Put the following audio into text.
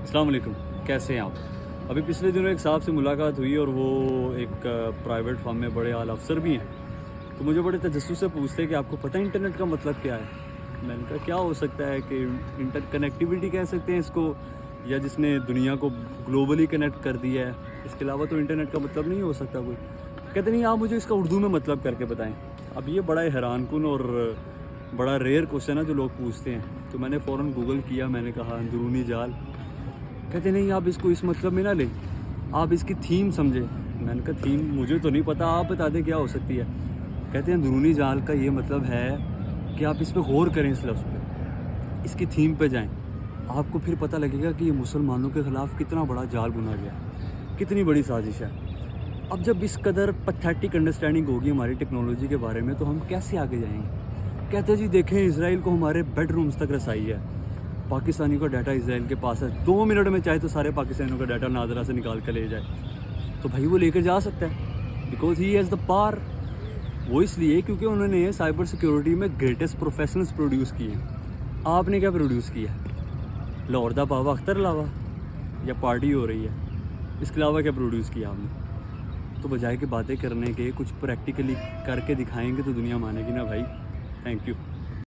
السلام علیکم، کیسے ہیں آپ؟ ابھی پچھلے دنوں ایک صاحب سے ملاقات ہوئی اور وہ ایک پرائیویٹ فارم میں بڑے اعلیٰ افسر بھی ہیں، تو مجھے بڑے تجسس سے پوچھتے ہیں کہ آپ کو پتہ ہے انٹرنیٹ کا مطلب کیا ہے؟ میں نے کہا کیا ہو سکتا ہے کہ انٹر کنیکٹیوٹی کہہ سکتے ہیں اس کو، یا جس نے دنیا کو گلوبلی کنیکٹ کر دیا ہے، اس کے علاوہ تو انٹرنیٹ کا مطلب نہیں ہو سکتا کوئی۔ کہتے نہیں آپ مجھے اس کا اردو میں مطلب کر کے بتائیں۔ اب یہ بڑا حیران کن اور بڑا ریئر کوشچن ہے جو لوگ پوچھتے ہیں، تو میں نے فوراً گوگل کیا، میں نے کہا اندرونی جال۔ کہتے نہیں آپ اس کو اس مطلب میں نہ لیں، آپ اس کی تھیم سمجھیں۔ میں نے کہا تھیم مجھے تو نہیں پتہ، آپ بتا دیں کیا ہو سکتی ہے۔ کہتے ہیں اندرونی جال کا یہ مطلب ہے کہ آپ اس پہ غور کریں، اس لفظ پہ، اس کی تھیم پہ جائیں، آپ کو پھر پتہ لگے گا کہ یہ مسلمانوں کے خلاف کتنا بڑا جال بنا گیا، کتنی بڑی سازش ہے۔ اب جب اس قدر پتھیٹک انڈرسٹینڈنگ ہوگی ہماری ٹیکنالوجی کے بارے میں تو ہم کیسے آگے جائیں گے؟ کہتے ہیں جی دیکھیں اسرائیل کو ہمارے بیڈ رومز تک رسائی ہے، پاکستانیوں کا ڈیٹا اسرائیل کے پاس ہے، 2 منٹ میں چاہے تو سارے پاکستانیوں کا ڈیٹا نادرا سے نکال کر لے جائے، تو بھائی وہ لے کر جا سکتا ہے، because he has the power. وہ اس لیے کیونکہ انہوں نے سائبر سیکیورٹی میں گریٹسٹ پروفیشنلز پروڈیوس کیے ہیں۔ آپ نے کیا پروڈیوس کیا ہے؟ لاہور دا پاوا اختر علاوہ یا پارٹی ہو رہی ہے، اس کے علاوہ کیا پروڈیوس کیا آپ نے؟ تو بجائے کہ باتیں کرنے کے کچھ پریکٹیکلی کر کے دکھائیں گے تو دنیا مانے گی نا بھائی۔ Thank you.